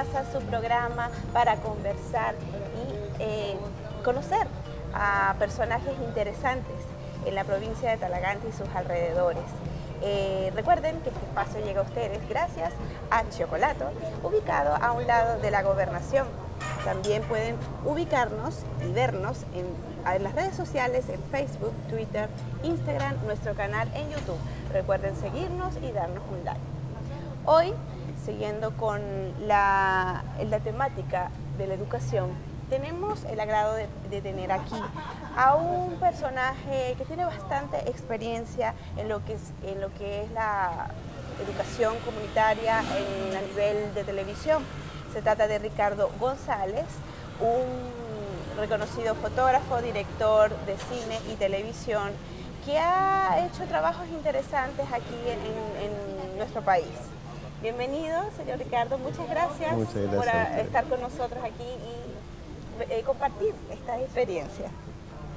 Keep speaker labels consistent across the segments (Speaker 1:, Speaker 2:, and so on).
Speaker 1: Casa, su programa para conversar y conocer a personajes interesantes en la provincia de Talagante y sus alrededores. Recuerden que este espacio llega a ustedes gracias a Chocolato, ubicado a un lado de la Gobernación. También pueden ubicarnos y vernos en las redes sociales, en Facebook, Twitter, Instagram, nuestro canal en YouTube. Recuerden seguirnos y darnos un like. Hoy, siguiendo con la temática de la educación, tenemos el agrado de tener aquí a un personaje que tiene bastante experiencia en lo que es la educación comunitaria a nivel de televisión. Se trata de Ricardo González, un reconocido fotógrafo, director de cine y televisión, que ha hecho trabajos interesantes aquí en nuestro país. Bienvenido, señor Ricardo, muchas gracias por estar con nosotros aquí y compartir esta experiencia.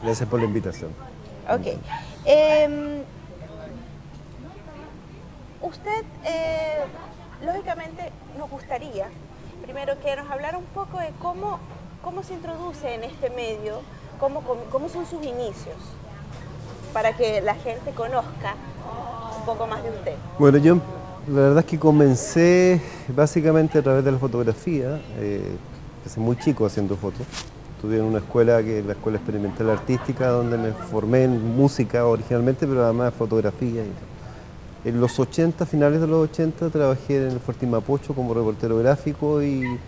Speaker 2: Gracias por la invitación.
Speaker 1: Ok. Usted, lógicamente, nos gustaría, primero, que nos hablara un poco de cómo se introduce en este medio, cómo son sus inicios, para que la gente conozca un poco más de usted.
Speaker 2: Bueno, yo la verdad es que comencé básicamente a través de la fotografía. Desde muy chico haciendo fotos. Estudié en una escuela, que es la Escuela Experimental Artística, donde me formé en música originalmente, pero además fotografía. En los 80, finales de los 80, trabajé en el Fortín Mapocho como reportero gráfico y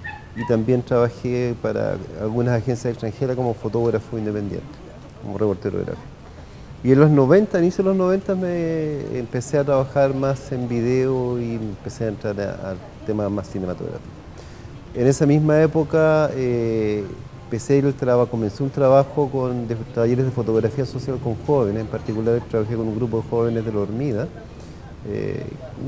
Speaker 2: también trabajé para algunas agencias extranjeras como fotógrafo independiente, como reportero gráfico. Y en los 90, inicio de los 90, me empecé a trabajar más en video y empecé a entrar al tema más cinematográfico. En esa misma época comencé un trabajo de talleres de fotografía social con jóvenes. En particular trabajé con un grupo de jóvenes de La Hormida,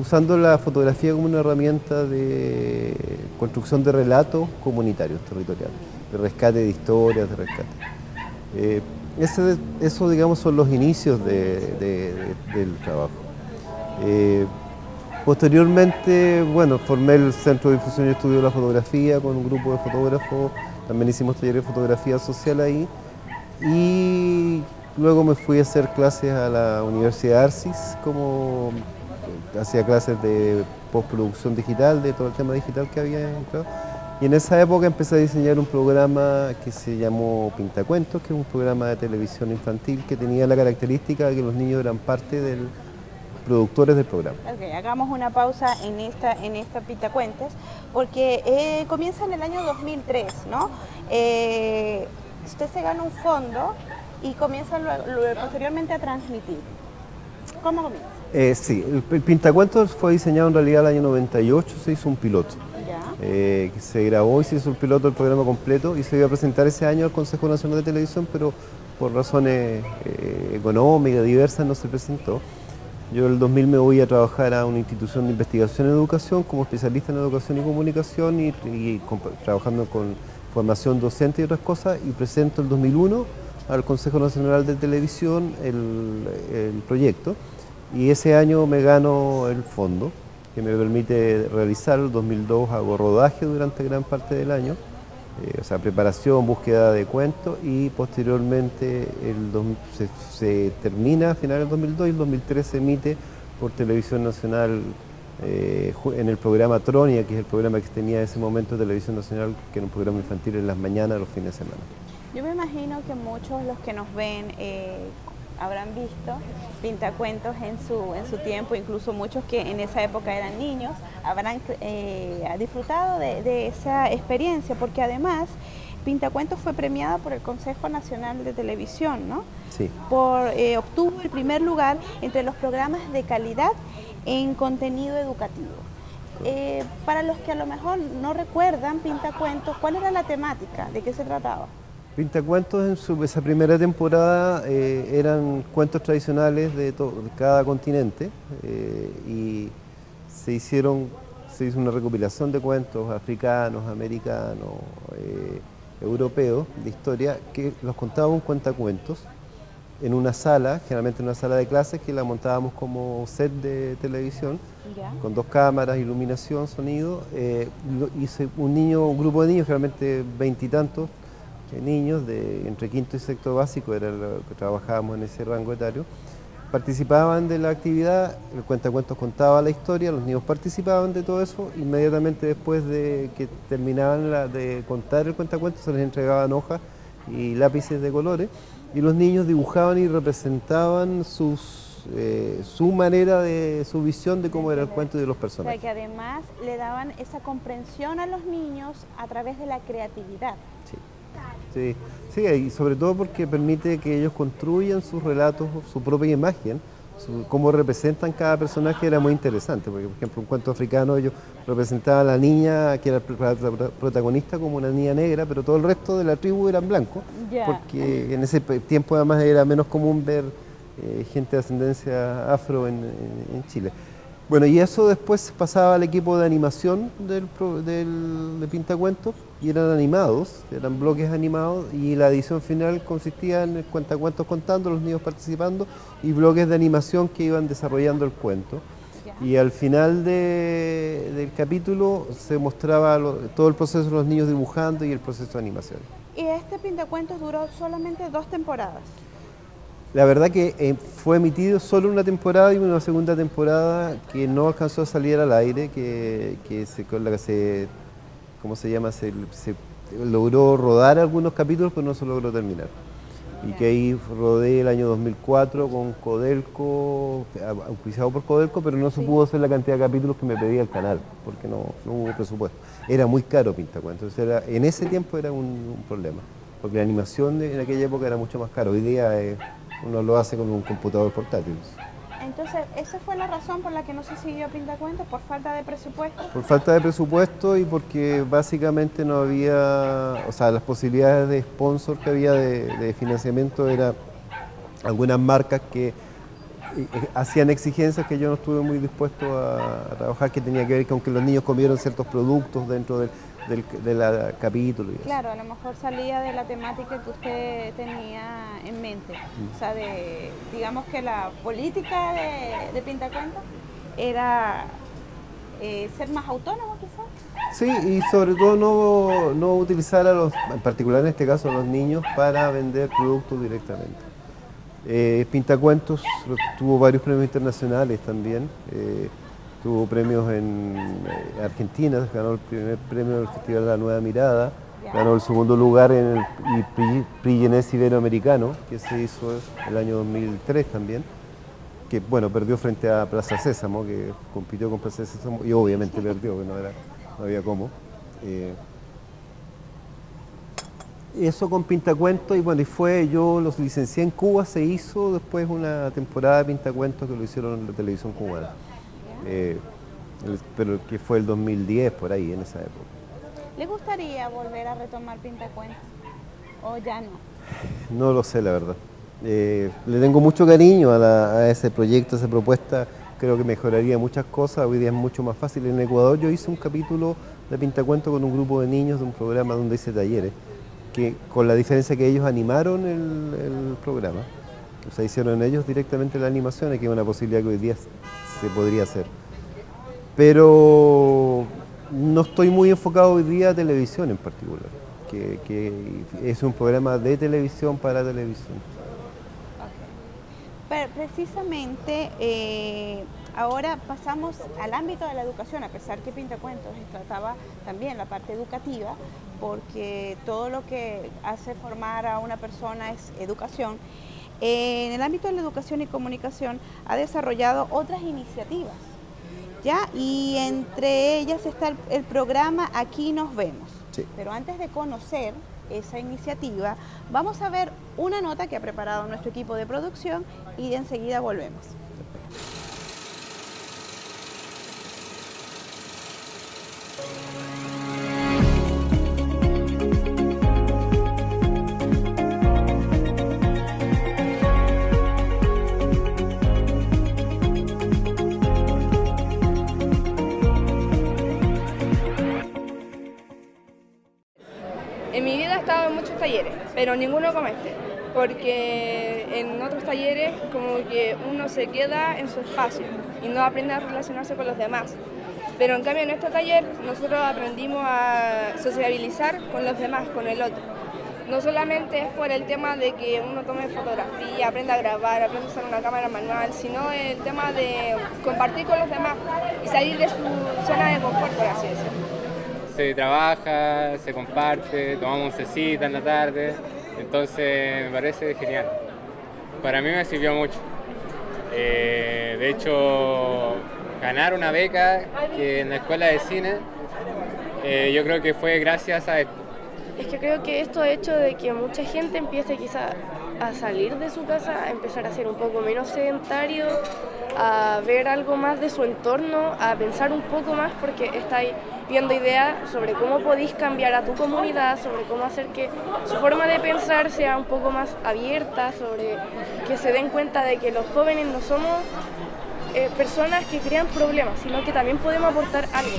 Speaker 2: usando la fotografía como una herramienta de construcción de relatos comunitarios, territoriales, de rescate de historias, de rescate. Eso, digamos, son los inicios del trabajo. Posteriormente, bueno, formé el Centro de Difusión y Estudio de la Fotografía con un grupo de fotógrafos, también hicimos talleres de fotografía social ahí, y luego me fui a hacer clases a la Universidad de Arcis, hacía clases de postproducción digital, de todo el tema digital que había entrado. Y en esa época empecé a diseñar un programa que se llamó Pintacuentos, que es un programa de televisión infantil que tenía la característica de que los niños eran parte del productores del programa.
Speaker 1: Ok, hagamos una pausa en esta Pintacuentos, porque comienza en el año 2003, ¿no? Usted se gana un fondo y comienza posteriormente a transmitir. ¿Cómo comienza?
Speaker 2: Sí, el Pintacuentos fue diseñado en realidad el año 98, se hizo un piloto. Que se grabó y se hizo el piloto del programa completo y se iba a presentar ese año al Consejo Nacional de Televisión, pero por razones económicas diversas no se presentó. Yo en el 2000 me voy a trabajar a una institución de investigación en educación como especialista en educación y comunicación y trabajando con formación docente y otras cosas, y presento el 2001 al Consejo Nacional de Televisión el proyecto, y ese año me gano el fondo que me permite realizar. El 2002 hago rodaje durante gran parte del año, o sea, preparación, búsqueda de cuentos, y posteriormente se termina a finales del 2002 y el 2003 se emite por Televisión Nacional en el programa Tronia, que es el programa que tenía en ese momento Televisión Nacional, que era un programa infantil en las mañanas, los fines de semana.
Speaker 1: Yo me imagino que muchos los que nos ven habrán visto Pintacuentos en su tiempo, incluso muchos que en esa época eran niños, habrán disfrutado de esa experiencia, porque además Pintacuentos fue premiada por el Consejo Nacional de Televisión, ¿no?
Speaker 2: Sí.
Speaker 1: Obtuvo el primer lugar entre los programas de calidad en contenido educativo. Para los que a lo mejor no recuerdan Pintacuentos, ¿cuál era la temática? ¿De qué se trataba?
Speaker 2: Pintacuentos en esa primera temporada eran cuentos tradicionales de cada continente, y se hizo una recopilación de cuentos africanos, americanos, europeos, de historia, que los contaba un cuentacuentos, en una sala, generalmente en una sala de clases, que la montábamos como set de televisión, con 2 cámaras, iluminación, sonido. Hice un grupo de niños, generalmente 20 y tantos niños, entre quinto y sexto básico, era lo que trabajábamos en ese rango etario. Participaban de la actividad, el cuentacuentos contaba la historia, los niños participaban de todo eso. Inmediatamente después de que terminaban de contar el cuentacuentos, se les entregaban hojas y lápices de colores, y los niños dibujaban y representaban su manera, su visión de cómo era el cuento y de los personajes.
Speaker 1: O sea, que además le daban esa comprensión a los niños a través de la creatividad.
Speaker 2: Sí, y sobre todo porque permite que ellos construyan sus relatos, su propia imagen, cómo representan cada personaje era muy interesante, porque por ejemplo un cuento africano ellos representaban a la niña, que era la protagonista, como una niña negra, pero todo el resto de la tribu eran blancos, porque en ese tiempo además era menos común ver gente de ascendencia afro en Chile. Bueno, y eso después pasaba al equipo de animación de Pintacuentos, y eran animados, eran bloques animados, y la edición final consistía en cuentacuentos contando, los niños participando, y bloques de animación que iban desarrollando el cuento. Y al final del capítulo se mostraba todo el proceso de los niños dibujando y el proceso de animación.
Speaker 1: ¿Y este Pintacuentos duró solamente 2 temporadas?
Speaker 2: La verdad que fue emitido solo una temporada, y una segunda temporada que no alcanzó a salir al aire, ¿cómo se llama? Se logró rodar algunos capítulos, pero no se logró terminar. Y que ahí rodé el año 2004 con Codelco, auspiciado por Codelco, pero no se pudo hacer la cantidad de capítulos que me pedía el canal, porque no hubo presupuesto. Era muy caro Pintacuentos, en ese tiempo era un problema, porque la animación en aquella época era mucho más cara. Hoy día uno lo hace con un computador portátil.
Speaker 1: Entonces, ¿esa fue la razón por la que no se siguió Pintacuentos? ¿Por falta de presupuesto?
Speaker 2: Por falta de presupuesto, y porque básicamente no había, o sea, las posibilidades de sponsor que había de financiamiento eran algunas marcas que hacían exigencias que yo no estuve muy dispuesto a trabajar, que tenía que ver con que los niños comieron ciertos productos dentro del capítulo.
Speaker 1: Claro, a lo mejor salía de la temática que usted tenía en mente. O sea, digamos que la política de Pintacuentos era ser más autónomo, quizás.
Speaker 2: Sí, y sobre todo no utilizar en particular en este caso a los niños, para vender productos directamente. Pintacuentos tuvo varios premios internacionales también. Tuvo premios en Argentina, ganó el primer premio del Festival de la Nueva Mirada, ganó el segundo lugar en el Prix Jeunesse Iberoamericano, que se hizo el año 2003 también, que bueno, perdió frente a Plaza Sésamo, que compitió con Plaza Sésamo, y obviamente perdió, que no había cómo. Eso con Pintacuentos, y bueno, yo los licencié en Cuba, se hizo después una temporada de Pintacuentos que lo hicieron en la televisión cubana. Pero que fue el 2010, por ahí, en esa época.
Speaker 1: ¿Le gustaría volver a retomar Pintacuentos o ya no?
Speaker 2: No lo sé, la verdad. Le tengo mucho cariño a ese proyecto, a esa propuesta. Creo que mejoraría muchas cosas. Hoy día es mucho más fácil. En Ecuador yo hice un capítulo de Pintacuentos con un grupo de niños de un programa donde hice talleres, con la diferencia que ellos animaron el programa. O sea, hicieron ellos directamente la animación, que es una posibilidad que hoy día se podría hacer. Pero no estoy muy enfocado hoy día a televisión en particular, que es un programa de televisión para televisión.
Speaker 1: Pero precisamente ahora pasamos al ámbito de la educación, a pesar que Pintacuentos trataba también la parte educativa, porque todo lo que hace formar a una persona es educación. En el ámbito de la educación y comunicación ha desarrollado otras iniciativas, ¿ya? Y entre ellas está el programa Aquí nos vemos.
Speaker 2: Sí.
Speaker 1: Pero antes de conocer esa iniciativa, vamos a ver una nota que ha preparado nuestro equipo de producción y enseguida volvemos.
Speaker 3: En mi vida he estado en muchos talleres, pero ninguno como este. porque en otros talleres como que uno se queda en su espacio y no aprende a relacionarse con los demás. Pero en cambio en este taller nosotros aprendimos a sociabilizar con los demás, con el otro. No solamente es por el tema de que uno tome fotografía, aprenda a grabar, aprenda a usar una cámara manual, sino el tema de compartir con los demás y salir de su zona de confort, por así decirlo.
Speaker 4: Se trabaja, se comparte, tomamos oncecita en la tarde, entonces me parece genial. Para mí me sirvió mucho. De hecho, ganar una beca que en la escuela de cine, yo creo que fue gracias a esto.
Speaker 5: Es que creo que esto ha hecho de que mucha gente empiece quizá a salir de su casa, a empezar a ser un poco menos sedentario, a ver algo más de su entorno, a pensar un poco más, porque estáis viendo ideas sobre cómo podéis cambiar a tu comunidad, sobre cómo hacer que su forma de pensar sea un poco más abierta, sobre que se den cuenta de que los jóvenes no somos personas que crean problemas, sino que también podemos aportar algo.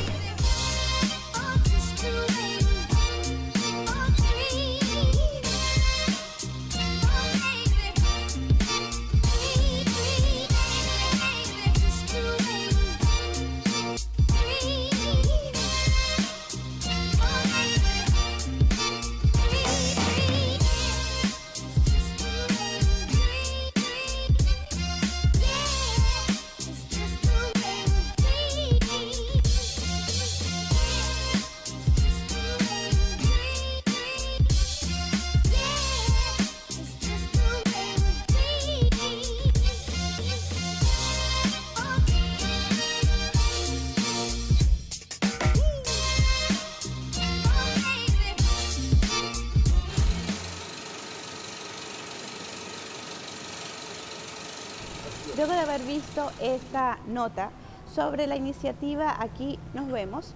Speaker 1: Luego de haber visto esta nota sobre la iniciativa Aquí nos vemos,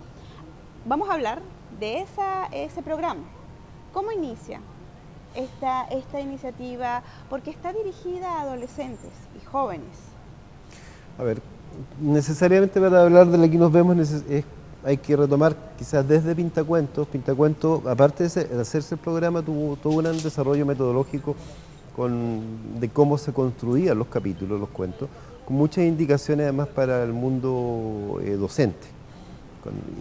Speaker 1: vamos a hablar de ese programa. ¿Cómo inicia esta iniciativa? Porque está dirigida a adolescentes y jóvenes.
Speaker 2: A ver, necesariamente para hablar de Aquí nos vemos hay que retomar quizás desde Pintacuentos. Pintacuentos, aparte de hacerse el programa, tuvo todo un desarrollo metodológico de cómo se construían los capítulos, los cuentos, con muchas indicaciones además para el mundo docente.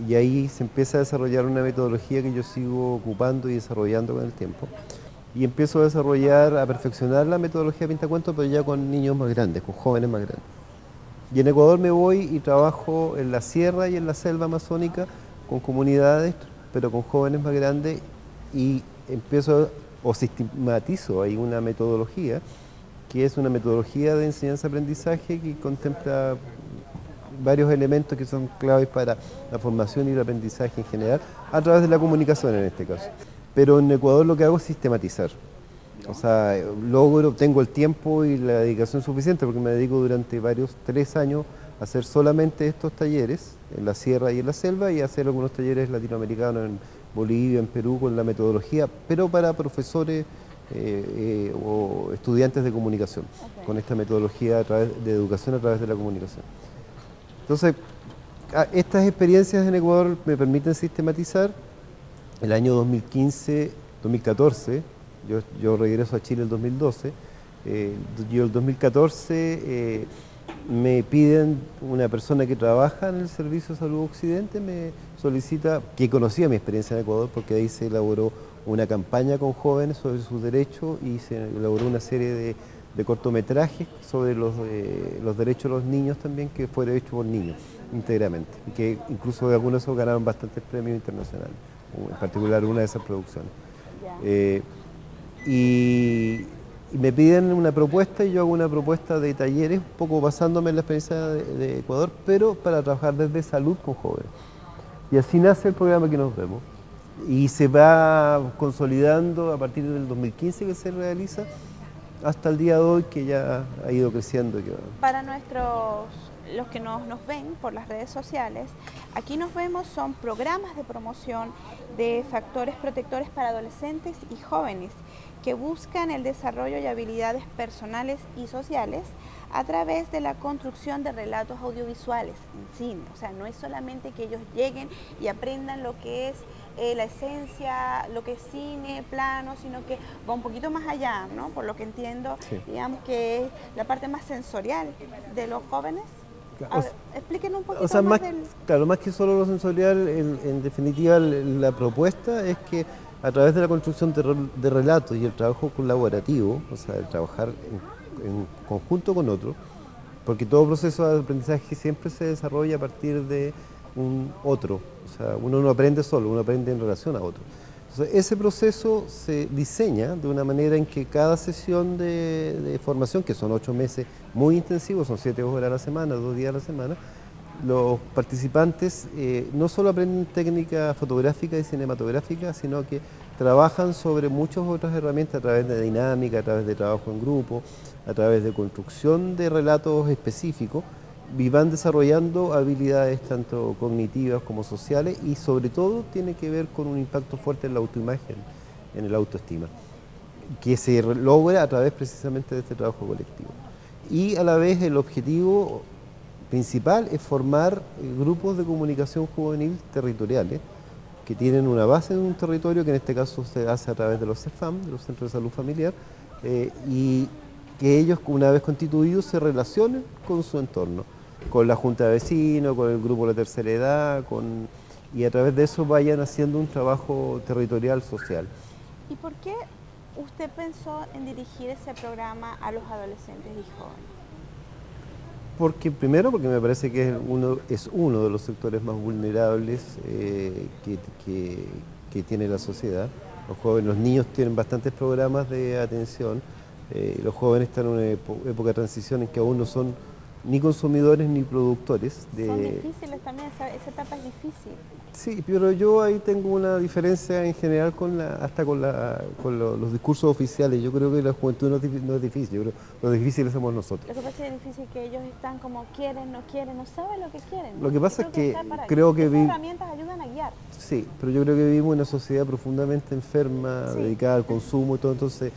Speaker 2: Y ahí se empieza a desarrollar una metodología que yo sigo ocupando y desarrollando con el tiempo. Y empiezo a desarrollar, a perfeccionar la metodología de Pintacuentos, pero ya con niños más grandes, con jóvenes más grandes. Y en Ecuador me voy y trabajo en la sierra y en la selva amazónica con comunidades, pero con jóvenes más grandes, y empiezo o sistematizo ahí una metodología que es una metodología de enseñanza-aprendizaje que contempla varios elementos que son claves para la formación y el aprendizaje en general, a través de la comunicación en este caso. Pero en Ecuador lo que hago es sistematizar. O sea, tengo el tiempo y la dedicación suficiente porque me dedico durante 3 años a hacer solamente estos talleres en la sierra y en la selva, y a hacer algunos talleres latinoamericanos en Bolivia, en Perú, con la metodología, pero para profesores o estudiantes de comunicación, con esta metodología de educación a través de la comunicación. Entonces, estas experiencias en Ecuador me permiten sistematizar. El año 2014, yo regreso a Chile el 2012, yo el 2014 me piden, una persona que trabaja en el Servicio de Salud Occidente me solicita, que conocía mi experiencia en Ecuador porque ahí se elaboró una campaña con jóvenes sobre sus derechos y se elaboró una serie de cortometrajes sobre los derechos de los niños también, que fueron hechos por niños íntegramente, y que incluso de algunos de esos ganaron bastantes premios internacionales, en particular una de esas producciones. Y me piden una propuesta y yo hago una propuesta de talleres, un poco basándome en la experiencia de Ecuador, pero para trabajar desde salud con jóvenes. Y así nace el programa Aquí nos vemos. Y se va consolidando a partir del 2015 que se realiza, hasta el día de hoy, que ya ha ido creciendo.
Speaker 1: Para los que nos ven por las redes sociales, Aquí nos vemos son programas de promoción de factores protectores para adolescentes y jóvenes que buscan el desarrollo y habilidades personales y sociales a través de la construcción de relatos audiovisuales en cine. O sea, no es solamente que ellos lleguen y aprendan lo que es la esencia, lo que es cine, plano, sino que va un poquito más allá, ¿no? Por lo que entiendo,
Speaker 2: Sí.
Speaker 1: digamos que es la parte más sensorial de los jóvenes.
Speaker 2: Claro,
Speaker 1: A ver, explíquenos un poquito
Speaker 2: O sea,
Speaker 1: más
Speaker 2: más,
Speaker 1: del...
Speaker 2: claro, más que solo lo sensorial, en definitiva la propuesta es que a través de la construcción de relatos y el trabajo colaborativo, o sea, el trabajar en conjunto con otros, porque todo proceso de aprendizaje siempre se desarrolla a partir de un otro, o sea, uno no aprende solo, uno aprende en relación a otro. Entonces, ese proceso se diseña de una manera en que cada sesión de formación, que son 8 meses muy intensivos, son 7 horas a la semana, 2 días a la semana, los participantes no solo aprenden técnica fotográfica y cinematográfica, sino que trabajan sobre muchas otras herramientas a través de dinámica, a través de trabajo en grupo, a través de construcción de relatos específicos, y van desarrollando habilidades tanto cognitivas como sociales y sobre todo tiene que ver con un impacto fuerte en la autoimagen, en el autoestima, que se logra a través precisamente de este trabajo colectivo. Y a la vez el objetivo principal es formar grupos de comunicación juvenil territoriales que tienen una base en un territorio que en este caso se hace a través de los CEFAM, de los Centros de Salud Familiar, y que ellos una vez constituidos se relacionen con su entorno, con la junta de vecinos, con el grupo de la tercera edad, y a través de eso vayan haciendo un trabajo territorial social.
Speaker 1: ¿Y por qué usted pensó en dirigir ese programa a los adolescentes y jóvenes?
Speaker 2: Primero, porque me parece que es uno de los sectores más vulnerables que tiene la sociedad. Los niños tienen bastantes programas de atención, los jóvenes están en una época de transición en que aún no son ni consumidores ni productores.
Speaker 1: Son difíciles también, esa etapa es difícil.
Speaker 2: Sí, pero yo ahí tengo una diferencia en general con los discursos oficiales. Yo creo que la juventud no es difícil, yo creo que lo difícil somos nosotros.
Speaker 1: Lo que pasa es difícil que ellos están como quieren, no saben lo que quieren, ¿no?
Speaker 2: Lo que pasa es que
Speaker 1: creo que esas herramientas ayudan a guiar.
Speaker 2: Sí, pero yo creo que vivimos en una sociedad profundamente enferma,
Speaker 1: Sí.
Speaker 2: dedicada al consumo y todo, entonces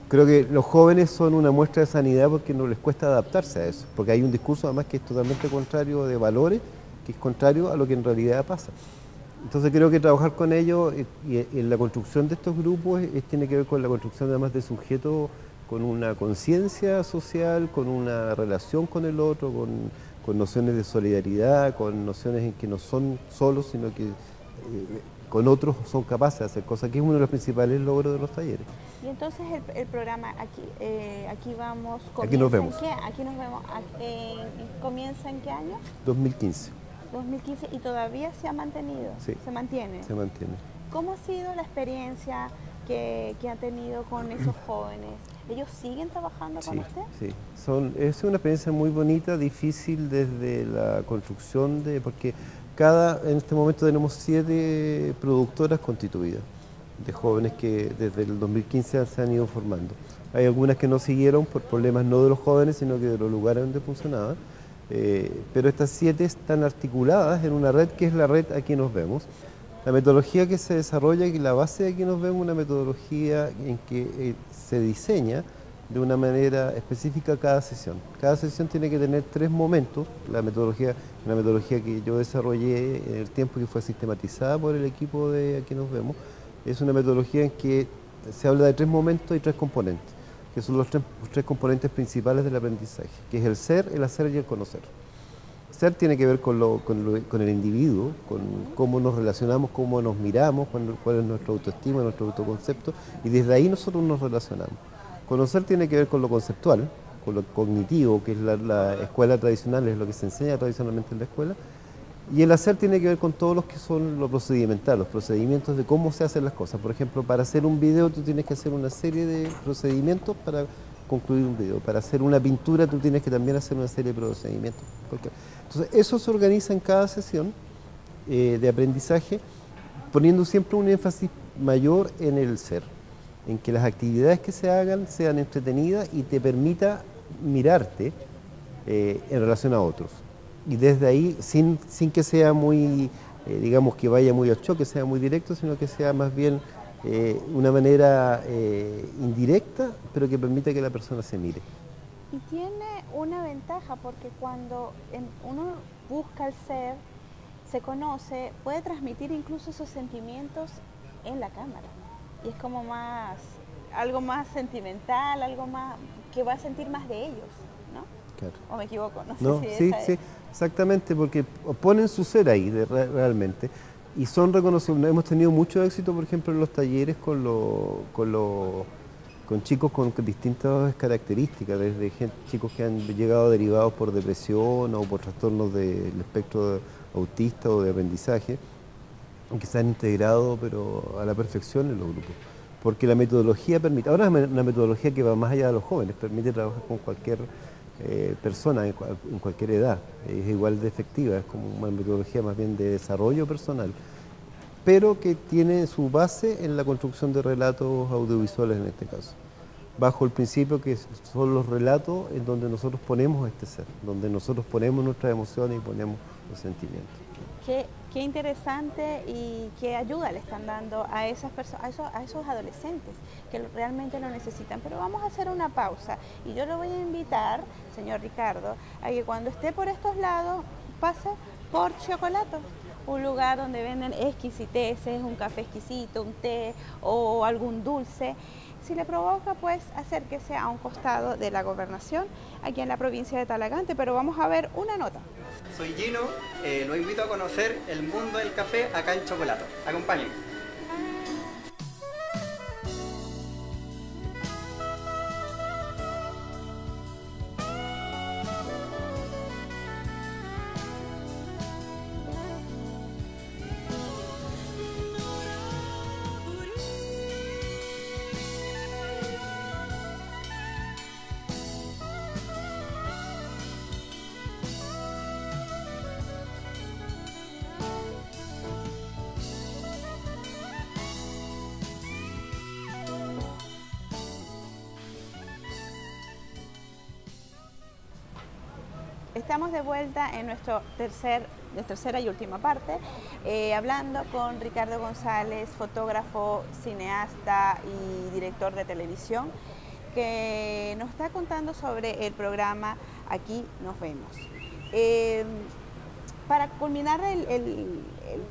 Speaker 2: creo que los jóvenes son una muestra de sanidad porque no les cuesta adaptarse a eso, porque hay un discurso además que es totalmente contrario de valores, que es contrario a lo que en realidad pasa. Entonces creo que trabajar con ellos y en la construcción de estos grupos tiene que ver con la construcción además de sujetos con una conciencia social, con una relación con el otro, con nociones de solidaridad, con nociones en que no son solos, sino que con otros son capaces de hacer cosas, que es uno de los principales logros de los talleres.
Speaker 1: Y entonces el programa, aquí vamos,
Speaker 2: Aquí nos vemos.
Speaker 1: Aquí nos vemos. ¿Comienza en qué año?
Speaker 2: 2015.
Speaker 1: 2015 y todavía se ha mantenido,
Speaker 2: Sí.
Speaker 1: se mantiene.
Speaker 2: Se mantiene.
Speaker 1: ¿Cómo ha sido la experiencia que ha tenido con esos jóvenes? ¿Ellos siguen trabajando con usted?
Speaker 2: Sí, es una experiencia muy bonita, difícil desde la construcción, porque en este momento tenemos 7 productoras constituidas, de jóvenes que desde el 2015 se han ido formando. Hay algunas que no siguieron por problemas no de los jóvenes, sino que de los lugares donde funcionaban. Pero estas 7 están articuladas en una red que es la red Aquí Nos Vemos. La metodología que se desarrolla y la base de Aquí Nos Vemos es una metodología en que se diseña de una manera específica cada sesión. Cada sesión tiene que tener 3 momentos. Una metodología que yo desarrollé en el tiempo que fue sistematizada por el equipo de Aquí Nos Vemos. Es una metodología en que se habla de 3 momentos y 3 componentes, que son los tres componentes principales del aprendizaje, que es el ser, el hacer y el conocer. Ser tiene que ver con el individuo, con cómo nos relacionamos, cómo nos miramos, cuál es nuestra autoestima, nuestro autoconcepto, y desde ahí nosotros nos relacionamos. Conocer tiene que ver con lo conceptual, con lo cognitivo, que es la escuela tradicional, es lo que se enseña tradicionalmente en la escuela, y el hacer tiene que ver con todos los que son lo procedimental, los procedimientos de cómo se hacen las cosas. Por ejemplo, para hacer un video tú tienes que hacer una serie de procedimientos para concluir un video. Para hacer una pintura tú tienes que también hacer una serie de procedimientos. Entonces, eso se organiza en cada sesión de aprendizaje, poniendo siempre un énfasis mayor en el ser, en que las actividades que se hagan sean entretenidas y te permita mirarte en relación a otros. Y desde ahí, sin que sea muy, digamos, que vaya muy al choque, sea muy directo, sino que sea más bien una manera indirecta, pero que permita que la persona se mire.
Speaker 1: Y tiene una ventaja, porque cuando uno busca el ser, se conoce, puede transmitir incluso sus sentimientos en la cámara. Y es como más, algo más sentimental, algo más que va a sentir más de ellos, ¿no?
Speaker 2: Claro.
Speaker 1: ¿O me equivoco? No sé
Speaker 2: No,
Speaker 1: si
Speaker 2: sí,
Speaker 1: esa
Speaker 2: sí,
Speaker 1: es.
Speaker 2: exactamente, porque ponen su ser ahí realmente y son reconocibles. Hemos tenido mucho éxito, por ejemplo, en los talleres con chicos con distintas características, desde chicos que han llegado derivados por depresión o por trastornos del espectro autista o de aprendizaje, que se han integrado pero a la perfección en los grupos. Porque la metodología permite, ahora es una metodología que va más allá de los jóvenes, permite trabajar con cualquier persona en cualquier edad, es igual de efectiva, es como una metodología más bien de desarrollo personal, pero que tiene su base en la construcción de relatos audiovisuales en este caso, bajo el principio que son los relatos en donde nosotros ponemos este ser, donde nosotros ponemos nuestras emociones y ponemos los sentimientos.
Speaker 1: Qué interesante y qué ayuda le están dando a esas personas, a esos adolescentes que realmente lo necesitan. Pero vamos a hacer una pausa y yo le voy a invitar, señor Ricardo, a que cuando esté por estos lados pase por Chocolato, un lugar donde venden exquisiteces, un café exquisito, un té o algún dulce. Si le provoca, pues acérquese a un costado de la gobernación, aquí en la provincia de Talagante, pero vamos a ver una nota.
Speaker 6: Soy Gino, los invito a conocer el mundo del café acá en Chocolato. Acompáñenme.
Speaker 1: Estamos de vuelta en nuestra tercera y última parte, hablando con Ricardo González, fotógrafo, cineasta y director de televisión, que nos está contando sobre el programa Aquí nos vemos. Para culminar el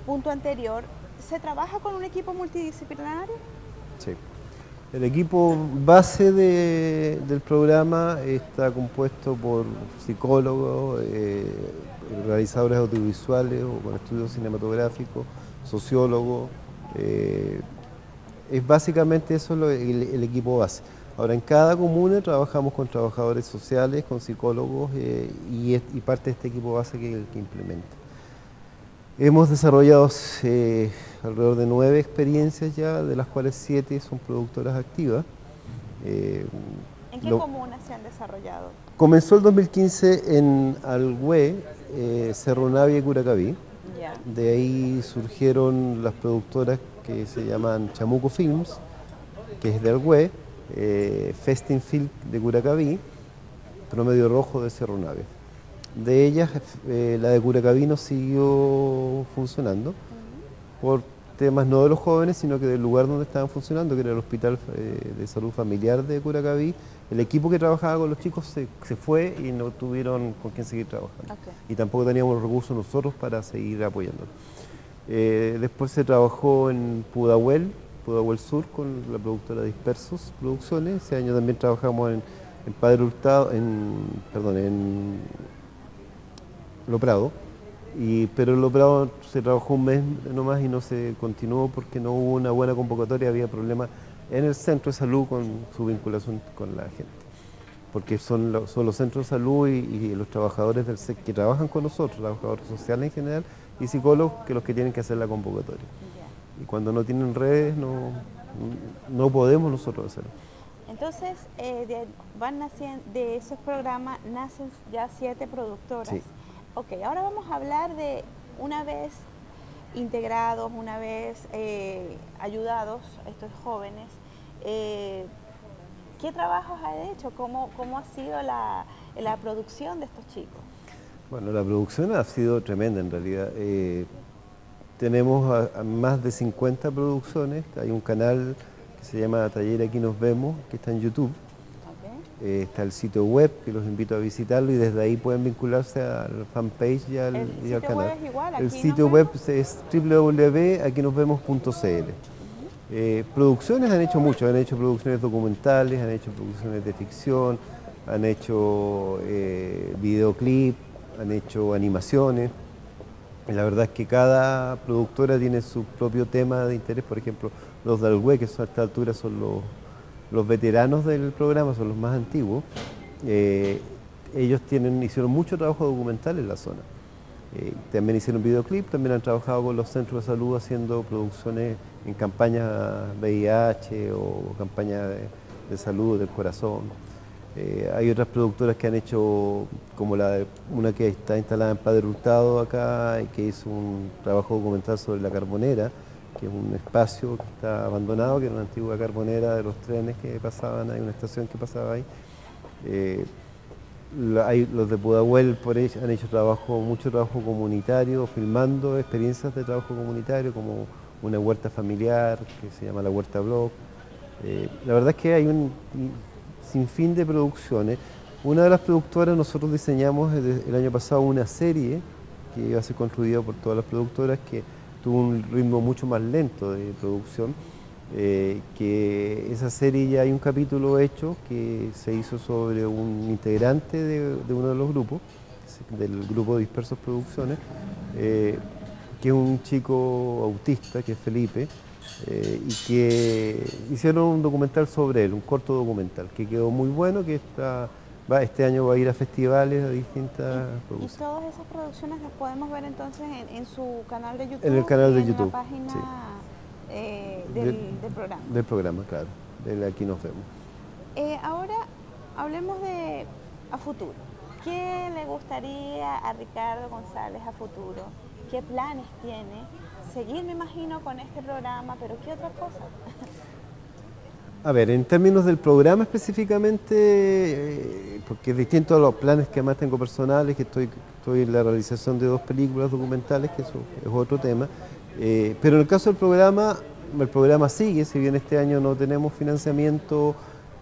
Speaker 1: punto anterior, ¿se trabaja con un equipo multidisciplinario?
Speaker 2: Sí. El equipo base del programa está compuesto por psicólogos, realizadores audiovisuales o con estudios cinematográficos, sociólogos. Es básicamente eso el equipo base. Ahora, en cada comuna trabajamos con trabajadores sociales, con psicólogos y parte de este equipo base que es el que implementa. Hemos desarrollado alrededor de 9 experiencias ya, de las cuales 7 son productoras activas.
Speaker 1: ¿En qué comunas se han desarrollado?
Speaker 2: Comenzó el 2015 en Alhué, Cerro Navia y Curacaví.
Speaker 1: Ya.
Speaker 2: De ahí surgieron las productoras que se llaman Chamuco Films, que es de Alhué, Festin Film de Curacaví, Promedio Rojo de Cerro Navia. De ellas, la de Curacaví no siguió funcionando por temas no de los jóvenes, sino que del lugar donde estaban funcionando, que era el Hospital de Salud Familiar de Curacaví. El equipo que trabajaba con los chicos se fue y no tuvieron con quién seguir trabajando. Okay. Y tampoco teníamos los recursos nosotros para seguir apoyándolos. Después se trabajó en Pudahuel Sur, con la productora Dispersos Producciones. Ese año también trabajamos en Padre Hurtado, en Lo Prado, pero en Lo Prado se trabajó un mes nomás y no se continuó porque no hubo una buena convocatoria, había problemas en el centro de salud con su vinculación con la gente, porque son los centros de salud y los trabajadores del sector que trabajan con nosotros, trabajadores sociales en general y psicólogos, que los que tienen que hacer la convocatoria. Y cuando no tienen redes no podemos nosotros hacerlo.
Speaker 1: Entonces, de esos programas nacen ya 7 productoras. Sí. Ok, ahora vamos a hablar de, una vez integrados, una vez ayudados a estos jóvenes, ¿qué trabajos ha hecho? ¿Cómo ha sido la producción de estos chicos?
Speaker 2: Bueno, la producción ha sido tremenda en realidad. Tenemos a más de 50 producciones, hay un canal que se llama Taller Aquí Nos Vemos, que está en YouTube. está el sitio web, que los invito a visitarlo, y desde ahí pueden vincularse al fanpage y al canal.
Speaker 1: Web es igual,
Speaker 2: el
Speaker 1: Aquí
Speaker 2: sitio
Speaker 1: Nos
Speaker 2: web
Speaker 1: Vemos.
Speaker 2: es www.aquinosvemos.cl. Producciones han hecho mucho, han hecho producciones documentales, han hecho producciones de ficción, han hecho videoclip, han hecho animaciones. La verdad es que cada productora tiene su propio tema de interés. Por ejemplo, los de Alhue, que a esta altura son los veteranos del programa, son los más antiguos, ellos hicieron mucho trabajo documental en la zona. También hicieron videoclip, también han trabajado con los centros de salud haciendo producciones en campañas VIH o campañas de salud del corazón. Hay otras productoras que han hecho, como una que está instalada en Padre Hurtado acá, y que hizo un trabajo documental sobre la Carbonera, que es un espacio que está abandonado, que era una antigua carbonera de los trenes que pasaban, hay una estación que pasaba ahí. Los de Pudahuel han hecho mucho trabajo comunitario, filmando experiencias de trabajo comunitario, como una huerta familiar que se llama la Huerta Blog. La verdad es que hay un sinfín de producciones. Una de las productoras, nosotros diseñamos el año pasado una serie que iba a ser construida por todas las productoras, que tuvo un ritmo mucho más lento de producción, que esa serie ya hay un capítulo hecho que se hizo sobre un integrante de uno de los grupos, del grupo Dispersos Producciones, que es un chico autista, que es Felipe, y que hicieron un documental sobre él, un corto documental, que quedó muy bueno, que este año va a ir a festivales, a distintas producciones.
Speaker 1: ¿Y todas esas producciones las podemos ver entonces en su canal de YouTube?
Speaker 2: En el canal de
Speaker 1: y
Speaker 2: YouTube,
Speaker 1: en la página
Speaker 2: sí.
Speaker 1: Del programa.
Speaker 2: Del programa, claro, del Aquí Nos Vemos.
Speaker 1: Ahora hablemos a futuro. ¿Qué le gustaría a Ricardo González a futuro? ¿Qué planes tiene? Seguir, me imagino, con este programa, pero ¿qué otra cosa?
Speaker 2: A ver, en términos del programa específicamente, porque es distinto a los planes que además tengo personales, que estoy en la realización de 2 películas documentales, que eso es otro tema, pero en el caso del programa, el programa sigue, si bien este año no tenemos financiamiento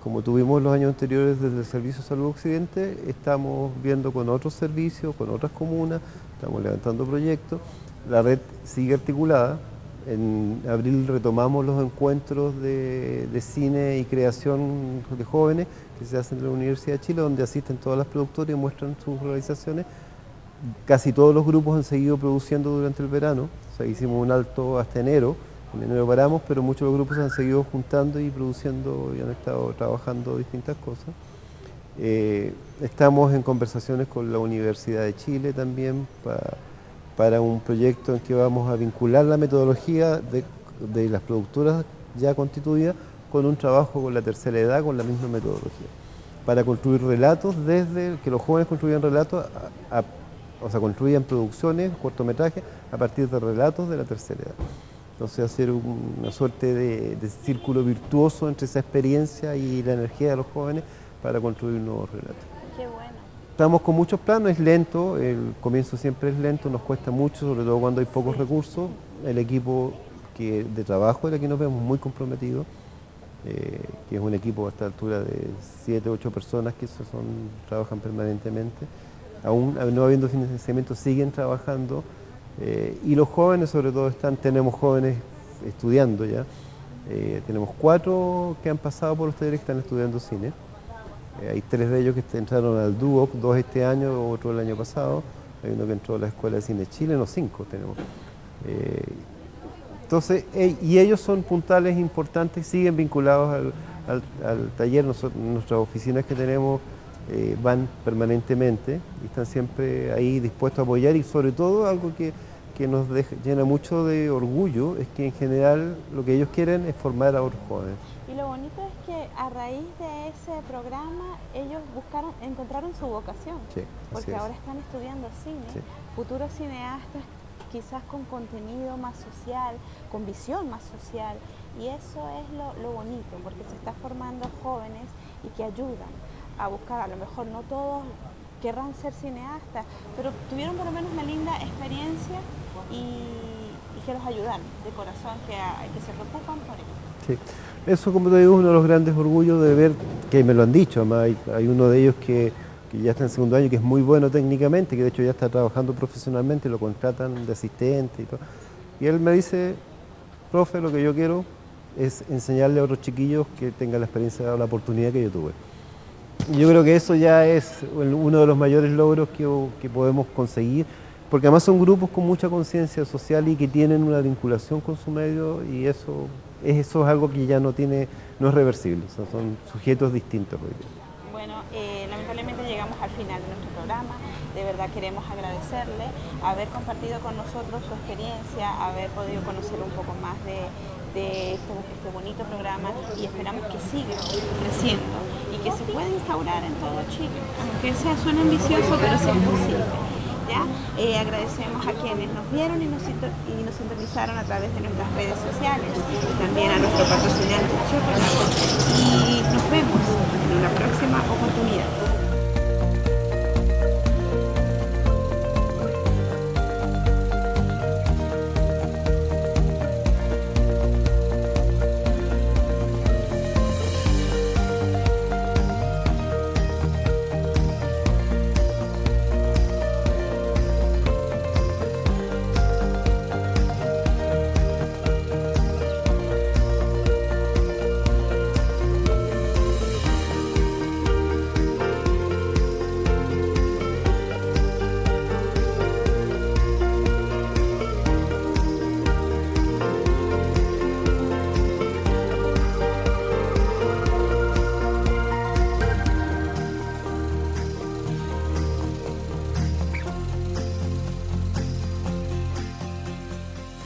Speaker 2: como tuvimos los años anteriores desde el Servicio de Salud Occidente, estamos viendo con otros servicios, con otras comunas, estamos levantando proyectos, la red sigue articulada. En abril retomamos los encuentros de cine y creación de jóvenes que se hacen en la Universidad de Chile, donde asisten todas las productoras y muestran sus realizaciones. Casi todos los grupos han seguido produciendo durante el verano, o sea, hicimos un alto hasta enero, en enero paramos, pero muchos de los grupos se han seguido juntando y produciendo y han estado trabajando distintas cosas. Estamos en conversaciones con la Universidad de Chile también para un proyecto en que vamos a vincular la metodología de las productoras ya constituidas con un trabajo con la tercera edad, con la misma metodología, para construir relatos desde que los jóvenes construyan relatos, o sea, construyan producciones, cortometrajes, a partir de relatos de la tercera edad. Entonces hacer una suerte de círculo virtuoso entre esa experiencia y la energía de los jóvenes para construir nuevos relatos.
Speaker 1: Qué bueno.
Speaker 2: Estamos con muchos planos, es lento, el comienzo siempre es lento, nos cuesta mucho, sobre todo cuando hay pocos recursos. El equipo de trabajo del Aquí Nos Vemos muy comprometido, que es un equipo a esta altura de 7 u 8 personas que trabajan permanentemente. Aún no habiendo financiamiento siguen trabajando, y los jóvenes sobre todo tenemos jóvenes estudiando ya, tenemos 4 que han pasado por los talleres que están estudiando cine. Hay 3 de ellos que entraron al DUOC, 2 este año, otro el año pasado. Hay uno que entró a la Escuela de Cine Chile, 5 tenemos. Entonces, y ellos son puntales importantes, siguen vinculados al taller. Nuestras oficinas que tenemos van permanentemente y están siempre ahí dispuestos a apoyar, y sobre todo algo que nos llena mucho de orgullo es que en general lo que ellos quieren es formar a otros jóvenes.
Speaker 1: Y lo bonito es que a raíz de ese programa ellos encontraron su vocación,
Speaker 2: Sí,
Speaker 1: porque
Speaker 2: así es.
Speaker 1: ahora están estudiando cine,
Speaker 2: Sí.
Speaker 1: futuros cineastas quizás con contenido más social, con visión más social, y eso es lo bonito, porque se está formando jóvenes y que ayudan a buscar, a lo mejor no todos querrán ser cineastas, pero tuvieron por lo menos una linda experiencia y que los ayudaron de corazón, que se preocupan por ello.
Speaker 2: Sí. Eso, como te digo, es uno de los grandes orgullos de ver, que me lo han dicho, además hay uno de ellos que ya está en segundo año, que es muy bueno técnicamente, que de hecho ya está trabajando profesionalmente, lo contratan de asistente y todo. Y él me dice, profe, lo que yo quiero es enseñarle a otros chiquillos que tengan la experiencia o la oportunidad que yo tuve. Y yo creo que eso ya es uno de los mayores logros que podemos conseguir, porque además son grupos con mucha conciencia social y que tienen una vinculación con su medio, y eso es algo que ya no es reversible, o sea, son sujetos distintos hoy día.
Speaker 1: Bueno, lamentablemente llegamos al final de nuestro programa. De verdad queremos agradecerle haber compartido con nosotros su experiencia, haber podido conocer un poco más de este bonito programa, y esperamos que siga creciendo y que se pueda instaurar en todo Chile, aunque suene ambicioso, pero sí es posible. ¿Ya? Agradecemos a quienes nos vieron y nos sintonizaron a través de nuestras redes sociales, también a nuestro patrocinante Chocolate, y nos vemos en una próxima oportunidad.